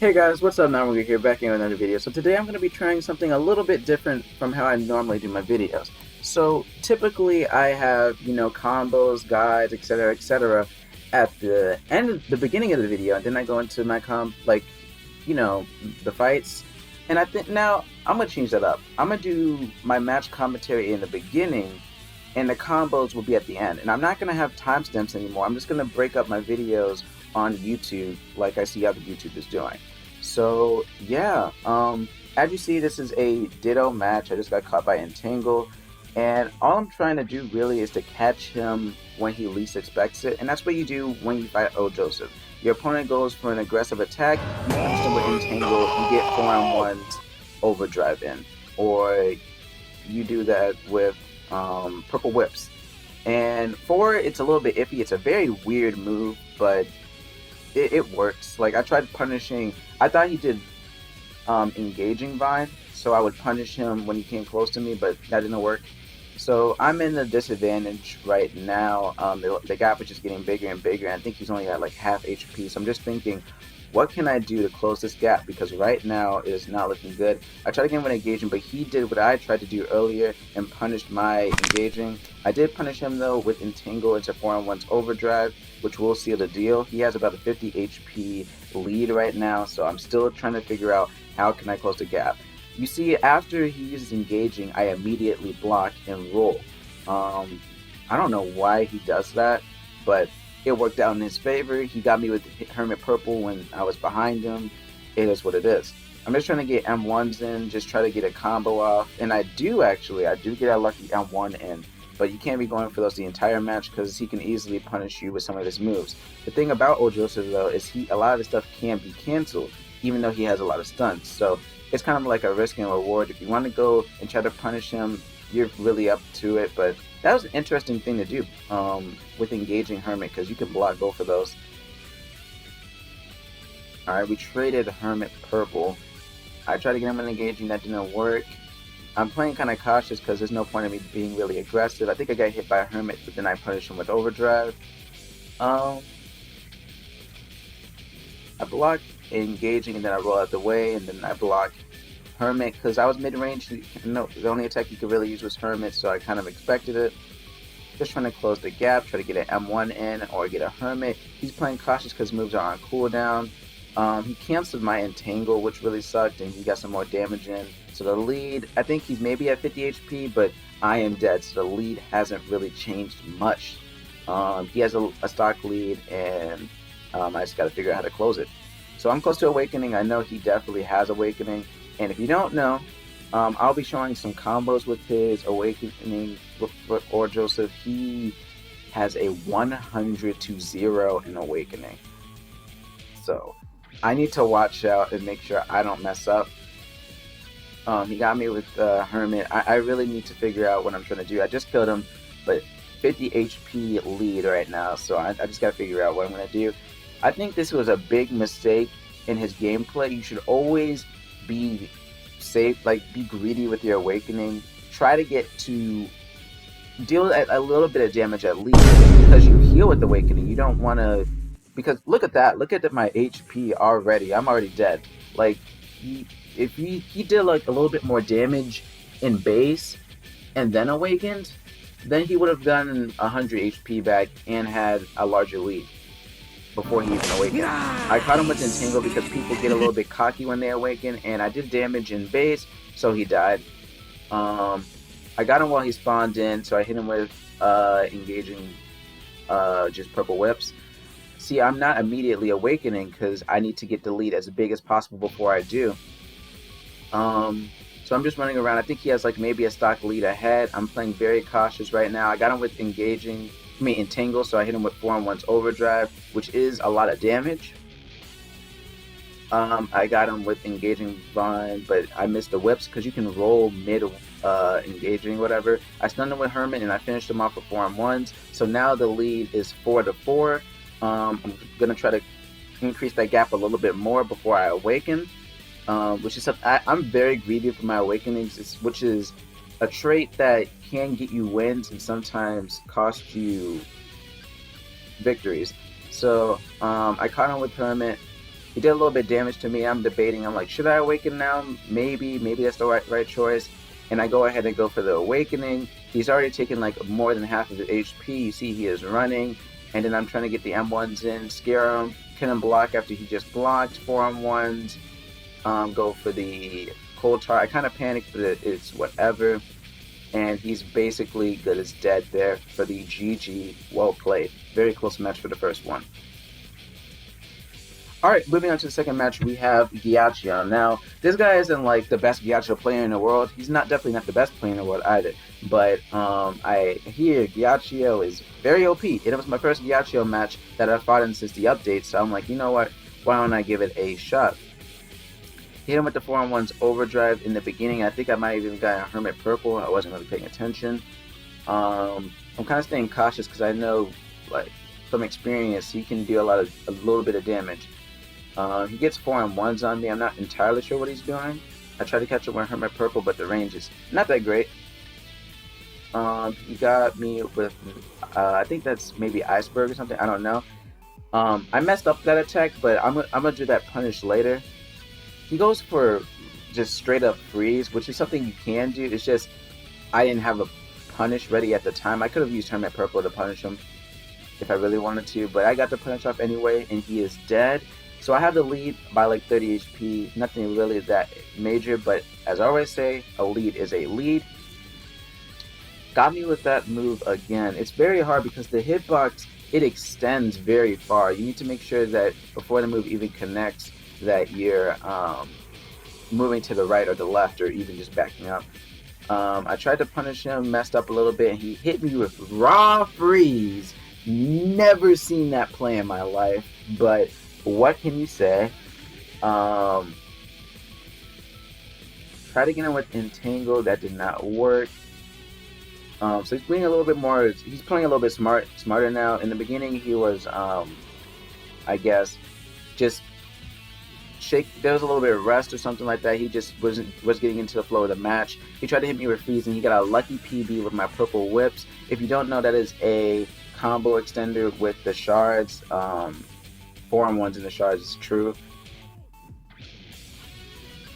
Hey guys, what's up? Now we're here back in another video. So today I'm going to be trying something a little bit different from how I normally do my videos. So typically I have, combos, guides, etc., at the end, the beginning of the video, and then I go into my the fights. And I think now I'm going to change that up. I'm going to do my match commentary in the beginning, and the combos will be at the end. And I'm not going to have timestamps anymore. I'm just going to break up my videos on YouTube like I see other YouTubers doing. So yeah, as you see, this is a Ditto match. I just got caught by Entangle, and all I'm trying to do really is to catch him when he least expects it, and that's what you do when you fight O Joseph. Your opponent goes for an aggressive attack, you punish them with Entangle, you get 4-on-1s overdrive in, or you do that with Purple Whips. And 4, it's a little bit iffy. It's a very weird move, but it works. Like, I tried punishing. I thought he did engaging Vine, so I would punish him when he came close to me, but that didn't work. So I'm in the disadvantage right now. The gap is just getting bigger and bigger, and I think he's only at like half HP. So I'm just thinking, what can I do to close this gap? Because right now it is not looking good. I tried to get him with engaging, but he did what I tried to do earlier and punished my engaging. I did punish him though with Entangle into 4-on-1's overdrive, which will seal the deal. He has about a 50 HP lead right now, so I'm still trying to figure out how can I close the gap. You see, after he uses engaging, I immediately block and roll. I don't know why he does that, but it worked out in his favor. He got me with Hermit Purple when I was behind him. It is what it is. I'm just trying to get M1s in, just try to get a combo off. And I do get a lucky M1 in. But you can't be going for those the entire match because he can easily punish you with some of his moves. The thing about O Joseph though is a lot of his stuff can be cancelled, even though he has a lot of stunts. So it's kind of like a risk and reward. If you want to go and try to punish him, you're really up to it. But that was an interesting thing to do with engaging Hermit, because you can block both of those. Alright, we traded Hermit Purple. I tried to get him in engaging, that didn't work. I'm playing kind of cautious because there's no point in me being really aggressive. I think I got hit by a Hermit, but then I punished him with overdrive. I block engaging, and then I roll out the way, and then I block Hermit because I was mid-range. No, the only attack you could really use was Hermit, so I kind of expected it. Just trying to close the gap, try to get an M1 in or get a Hermit. He's playing cautious because moves are on cooldown. He canceled my Entangle, which really sucked, and he got some more damage in. So the lead, I think he's maybe at 50 HP, but I am dead, so the lead hasn't really changed much. He has a stock lead, and I just got to figure out how to close it. So I'm close to Awakening. I know he definitely has Awakening, and if you don't know, I'll be showing some combos with his Awakening or Joseph. He has a 100-0 in Awakening. So I need to watch out and make sure I don't mess up. He got me with Hermit. I really need to figure out what I'm trying to do. I just killed him, but 50 HP lead right now, so I just got to figure out what I'm going to do. I think this was a big mistake in his gameplay. You should always be safe, like be greedy with your Awakening. Try to get to deal a little bit of damage at least, because you heal with Awakening. You don't want to, because look at that. Look at my HP already. I'm already dead. Like, if he did like a little bit more damage in base and then awakened, then he would have gotten 100 HP back and had a larger lead before he even awakened. I caught him with Entangle because people get a little bit cocky when they awaken, and I did damage in base, so he died. I got him while he spawned in, so I hit him with engaging just Purple Whips. See, I'm not immediately awakening because I need to get the lead as big as possible before I do. So I'm just running around. I think he has like maybe a stock lead ahead. I'm playing very cautious right now. I got him with Entangle, so I hit him with 4-on-1's overdrive, which is a lot of damage. I got him with engaging Vine, but I missed the whips because you can roll mid engaging, whatever. I stunned him with Hermit, and I finished him off with 4-on-1s. So now the lead is 4-4. I'm gonna try to increase that gap a little bit more before I awaken, which is I'm very greedy for my awakenings, which is a trait that can get you wins and sometimes cost you victories. So I caught him with Hermit. He did a little bit of damage to me. I'm debating. I'm like, should I awaken now? Maybe that's the right choice. And I go ahead and go for the awakening. He's already taken like more than half of his HP. You see he is running. And then I'm trying to get the M1s in, scare him, kill him block after he just blocked. 4-on-1s. Go for the cold tar. I kind of panicked, but it's whatever. And he's basically good as dead there for the GG. Well played. Very close match for the first one. Alright, moving on to the second match, we have Gyatso. Now, this guy isn't like the best Gyatso player in the world. He's definitely not the best player in the world either. But I hear Gyatso is very OP. It was my first Gyatso match that I've fought in since the update, so I'm like, you know what? Why don't I give it a shot? Hit him with the 4-on-1's overdrive in the beginning. I think I might have even gotten a Hermit Purple. I wasn't really paying attention. I'm kind of staying cautious because I know, like, from experience, he can do a little bit of damage. He gets 4-on-1s on me. I'm not entirely sure what he's doing. I tried to catch him with Hermit Purple, but the range is not that great. He got me with, I think that's maybe Iceberg or something. I don't know. I messed up that attack, but I'm gonna do that punish later. He goes for just straight up freeze, which is something you can do. It's just I didn't have a punish ready at the time. I could have used Hermit Purple to punish him if I really wanted to, but I got the punish off anyway, and he is dead. So I have the lead by like 30 HP. Nothing really that major, but as I always say, a lead is a lead. Got me with that move again. It's very hard because the hitbox, it extends very far. You need to make sure that before the move even connects, that you're moving to the right or the left, or even just backing up. I tried to punish him, messed up a little bit, and he hit me with raw freeze. Never seen that play in my life, but what can you say? Tried to get him with Entangle, that did not work. So he's playing a little bit more. He's playing a little bit smarter now. In the beginning, he was, I guess, just there was a little bit of rest or something like that. He just was getting into the flow of the match. He tried to hit me with freeze, and he got a lucky PB with my purple whips. If you don't know, that is a combo extender with the shards. 4-on-1s in the shards is true.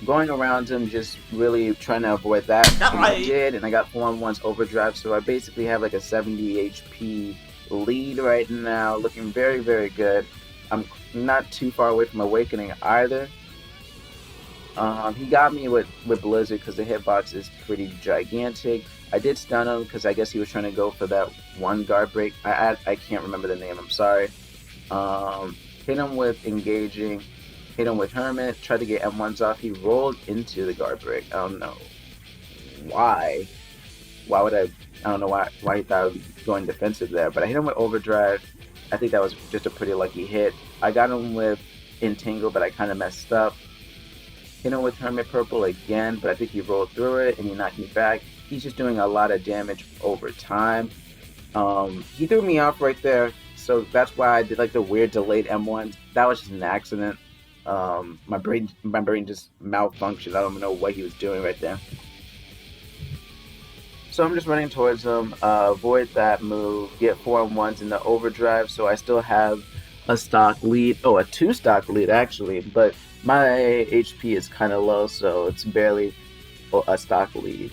Going around him, just really trying to avoid that. And I did, and I got 4-on-1s overdrive, so I basically have like a 70 HP lead right now, looking very, very good. I'm not too far away from awakening either. He got me with Blizzard because the hitbox is pretty gigantic. I did stun him because I guess he was trying to go for that one guard break. I can't remember the name, I'm sorry. Hit him with engaging, hit him with Hermit, tried to get M1s off. He rolled into the guard break. I don't know why. Why would I don't know why he thought I was going defensive there, but I hit him with overdrive. I think that was just a pretty lucky hit. I got him with Entangle, but I kind of messed up. Hit him with Hermit Purple again, but I think he rolled through it and he knocked me back. He's just doing a lot of damage over time. He threw me off right there, so that's why I did like the weird delayed M1s. That was just an accident. My brain just malfunctioned. I don't know what he was doing right there. So I'm just running towards him, avoid that move, get 4-on-1s in the overdrive, so I still have a stock lead. Oh, a 2-stock lead actually, but my HP is kind of low, so it's barely a stock lead.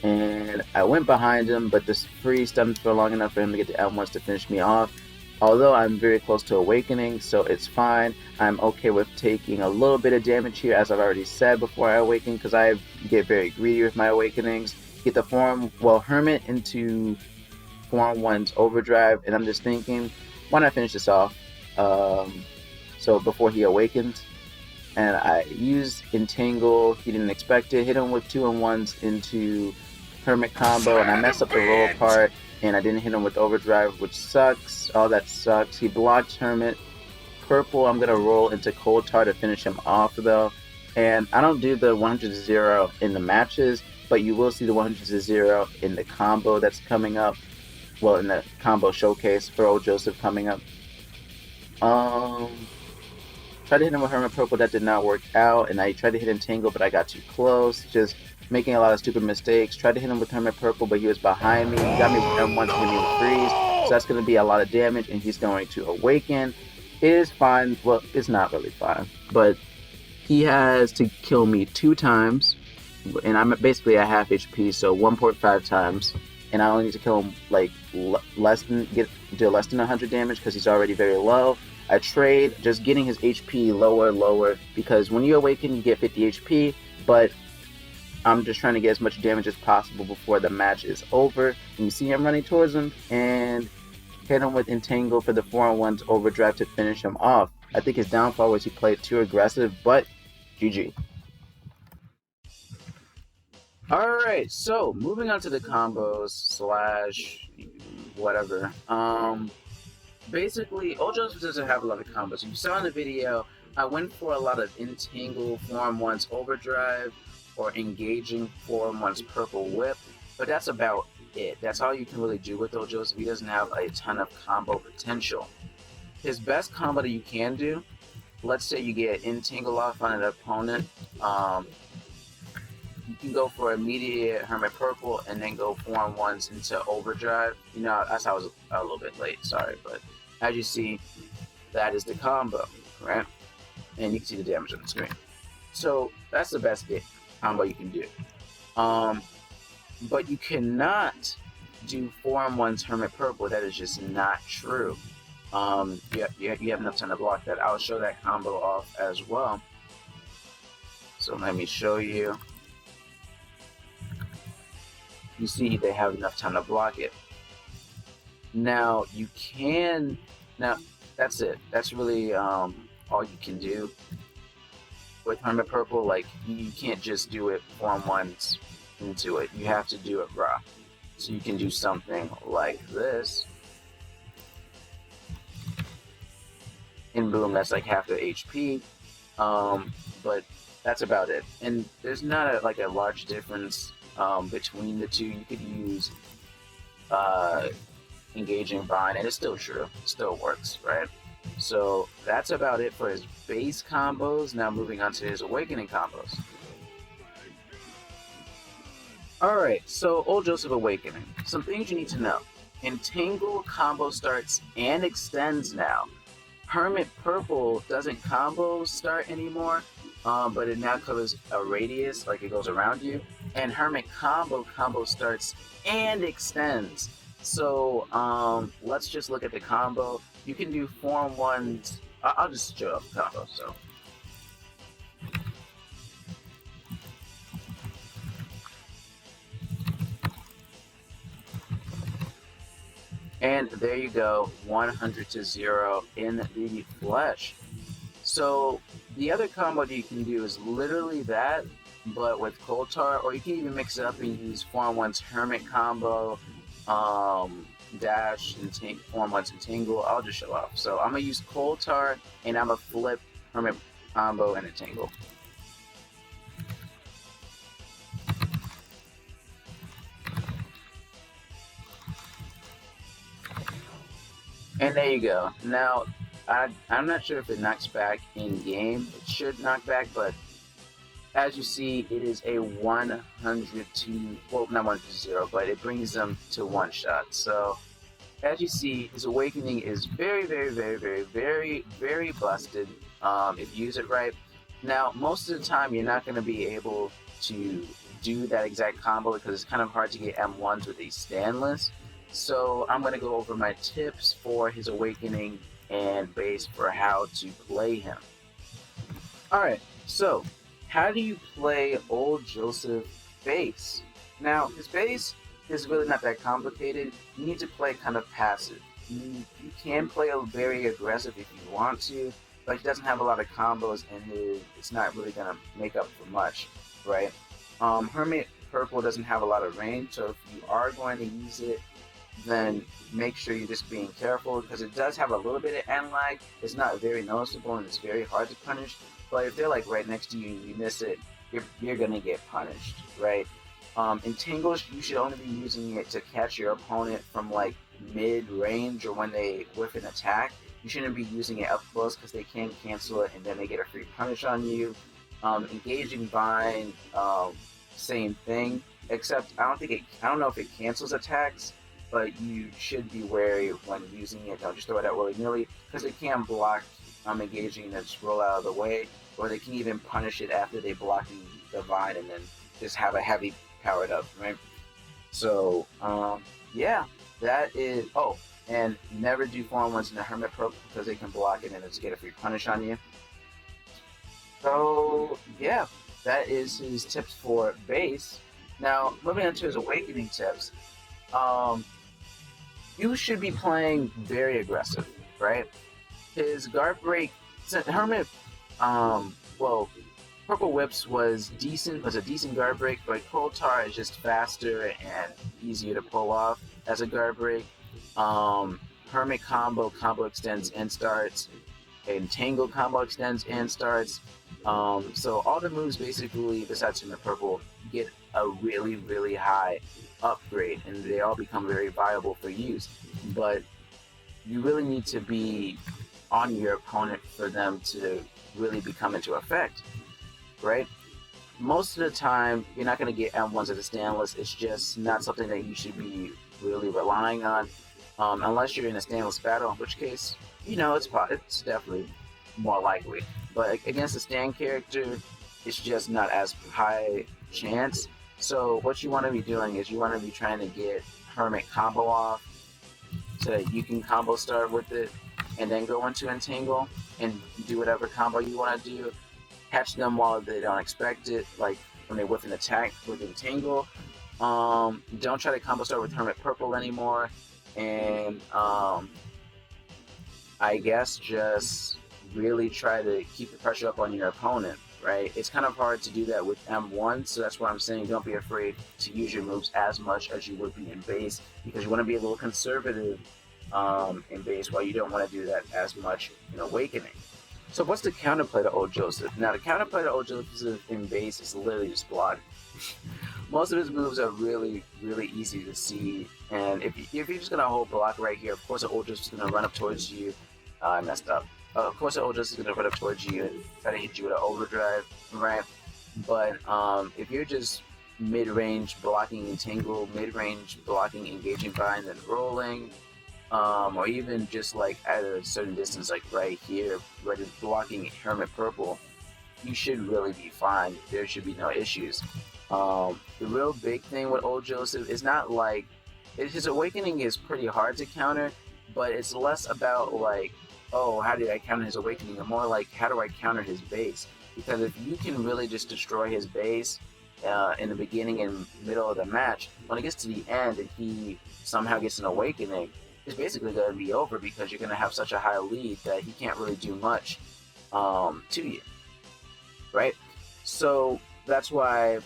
And I went behind him, but this freeze stunned for long enough for him to get the M1s to finish me off. Although I'm very close to awakening, so it's fine. I'm okay with taking a little bit of damage here, as I've already said before I awaken, because I get very greedy with my awakenings. Get the Hermit into 4-on-1's overdrive, and I'm just thinking, why not finish this off? So before he awakens, and I used Entangle, he didn't expect it, hit him with 2-on-1s into Hermit combo, and I messed up the roll part, and I didn't hit him with overdrive, which sucks. Oh, that sucks. He blocked Hermit Purple. I'm gonna roll into Cold Tar to finish him off though, and I don't do the 100-0 in the matches, but you will see the 100-0 in the combo that's coming up. Well, in the combo showcase for Old Joseph coming up. Tried to hit him with Hermit Purple, that did not work out, and I tried to hit Entangle, but I got too close, just making a lot of stupid mistakes. Tried to hit him with Hermit Purple, but he was behind me. He got me with M1 to hit me with freeze, so that's going to be a lot of damage, and he's going to awaken. It is fine. Well, it's not really fine, but he has to kill me 2 times, and I'm basically at half HP, so 1.5 times, and I only need to kill him like less than do less than 100 damage because he's already very low. I trade just getting his HP lower because when you awaken you get 50 HP, but I'm just trying to get as much damage as possible before the match is over. And you see him running towards him and hit him with Entangle for the 4-on-1's overdrive to finish him off. I think his downfall was he played too aggressive, but GG. Alright, so moving on to the combos slash whatever. Basically, Old Joseph doesn't have a lot of combos. You saw in the video, I went for a lot of Entangle, 4-on-1's overdrive, or engaging 4-on-1's purple whip, but that's about it. That's all you can really do with Old Joseph. He doesn't have a ton of combo potential. His best combo that you can do, let's say you get Entangle off on an opponent, you can go for immediate Hermit Purple and then go 4-on-1s into overdrive. You know, that's how I was a little bit late, sorry, but as you see, that is the combo, right? And you can see the damage on the screen. So that's the best combo you can do. But you cannot do 4-on-1's Hermit Purple. That is just not true. You have enough time to block that. I'll show that combo off as well. So let me show you. You see they have enough time to block it. Now you can, that's it. That's really all you can do with Hermit Purple. Like, you can't just do it 4-on-1s into it. You have to do it raw. So you can do something like this. And boom, that's like half the HP. But that's about it. And there's not a large difference between the two. You could use engaging bind, and it's still true. It still works, right? So that's about it for his base combos. Now moving on to his awakening combos. Alright, so Old Joseph Awakening. Some things you need to know. Entangle combo starts and extends now. Hermit Purple doesn't combo start anymore, but it now covers a radius, like it goes around you. And Hermit combo starts and extends. So let's just look at the combo. You can do 4-on-1s. I'll just show up the combo. So and there you go, 100-0 in the flesh. So the other combo that you can do is literally that, but with Cold Tar, or you can even mix it up and use 4-on-1's Hermit combo, dash, and 4-on-1's Entangle. I'll just show off. So I'm gonna use Cold Tar, and I'm gonna flip Hermit combo and Entangle. And there you go. Now, I'm not sure if it knocks back in game. It should knock back, but as you see, it is a 100 to, well, not 100-0, but it brings them to one shot. So, as you see, his awakening is very, very, very, very, very, very busted if you use it right. Now, most of the time, you're not going to be able to do that exact combo because it's kind of hard to get M1s with a standless. So I'm going to go over my tips for his awakening and base for how to play him. Alright, so how do you play Old Joseph base? Now, his base is really not that complicated. You need to play kind of passive. You can play a very aggressive if you want to, but he doesn't have a lot of combos and it's not really going to make up for much, right? Hermit Purple doesn't have a lot of range, so if you are going to use it, then make sure you're just being careful because it does have a little bit of end lag. It's not very noticeable and it's very hard to punish, but if they're like right next to you and you miss it, you're gonna get punished, right? Entangle, you should only be using it to catch your opponent from like mid-range or when they whiff an attack. You shouldn't be using it up close because they can cancel it and then they get a free punish on you. Engaging bind, same thing, except I don't know if it cancels attacks. but you should be wary when using it. Don't just throw it out willy-nilly, because it can block engaging and just roll out of the way, or they can even punish it after they block the vine and then just have a heavy powered up, right? So, yeah, that is. Oh, and never do fallen ones in the Hermit Purple because they can block it and it's get a free punish on you. So, yeah, that is his tips for base. Now, moving on to his awakening tips. You should be playing very aggressive, right? His guard break, Hermit, well, Purple Whips was a decent guard break, but Cold Tar is just faster and easier to pull off as a guard break. Hermit combo extends and starts, and Tangle combo extends and starts. So all the moves basically, besides Hermit Purple, get a really, really high upgrade, and they all become very viable for use. But you really need to be on your opponent for them to really become into effect, right? Most of the time, you're not going to get M1s as a standless. It's just not something that you should be really relying on, unless you're in a standless battle, in which case, it's definitely more likely. But against a stand character, it's just not as high chance. So what you want to be doing is you want to be trying to get Hermit combo off so that you can combo start with it and then go into Entangle and do whatever combo you want to do. Catch them while they don't expect it, like when they whiff an attack with Entangle. Don't try to combo start with Hermit Purple anymore. And I guess just really try to keep the pressure up on your opponent, right? It's kind of hard to do that with M1, so that's why I'm saying don't be afraid to use your moves as much as you would be in base, because you want to be a little conservative in base while you don't want to do that as much in Awakening. So what's the counterplay to Old Joseph? Now the counterplay to Old Joseph in base is literally just block. Most of his moves are really, really easy to see, and if you're just going to hold block right here, of course the Old Joseph's going to run up towards you. I messed up. Of course the Old Joseph's going to run up towards you and try to hit you with an overdrive, right? But if you're just mid-range blocking Entangle, mid-range blocking engaging vine and rolling, or even just like at a certain distance, like right here, right blocking Hermit Purple, you should really be fine. There should be no issues. The real big thing with Old Joseph is not like his Awakening is pretty hard to counter, but it's less about like, oh, how did I counter his Awakening, and more like, how do I counter his base? Because if you can really just destroy his base in the beginning and middle of the match, when it gets to the end and he somehow gets an Awakening, it's basically going to be over, because you're going to have such a high lead that he can't really do much to you, right? So that's why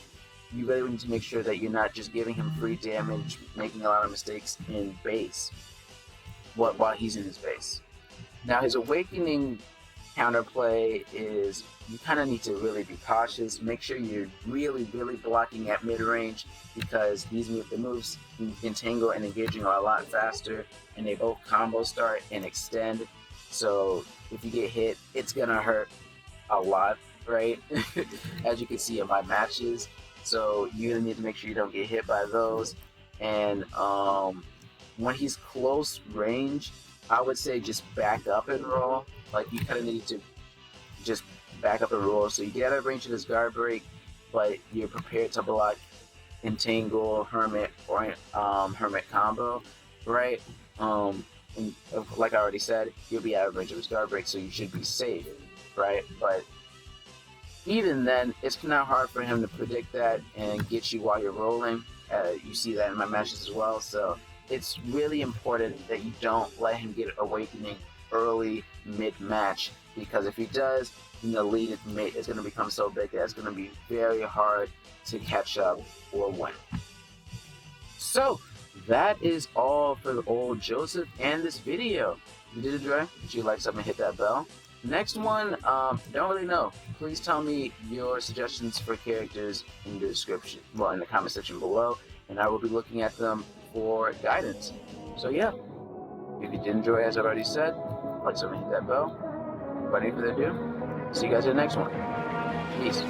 you really need to make sure that you're not just giving him free damage, making a lot of mistakes in base while he's in his base. Now his Awakening counterplay is you kind of need to really be cautious. Make sure you're really, really blocking at mid-range, because the moves Entangle and Engaging are a lot faster, and they both combo start and extend. So if you get hit, it's gonna hurt a lot, right? As you can see in my matches. So you really need to make sure you don't get hit by those. And when he's close range, I would say just back up and roll. Like, you kind of need to just back up and roll, so you get out of range of this guard break, but you're prepared to block Entangle, Hermit, or Hermit combo, right? And like I already said, you'll be out of range of his guard break, so you should be safe, right? But even then, it's kind of hard for him to predict that and get you while you're rolling. You see that in my matches as well, so it's really important that you don't let him get Awakening early mid-match, because if he does, then the lead is going to become so big that it's going to be very hard to catch up or win. So that is all for Old Joseph and this video. If you did enjoy, if you like something, hit that bell. Next one, don't really know. Please tell me your suggestions for characters in the description, well, in the comment section below, and I will be looking at them for guidance. So yeah, if you did enjoy, as I've already said, like something, hit that bell. Without any further ado, see you guys in the next one. Peace.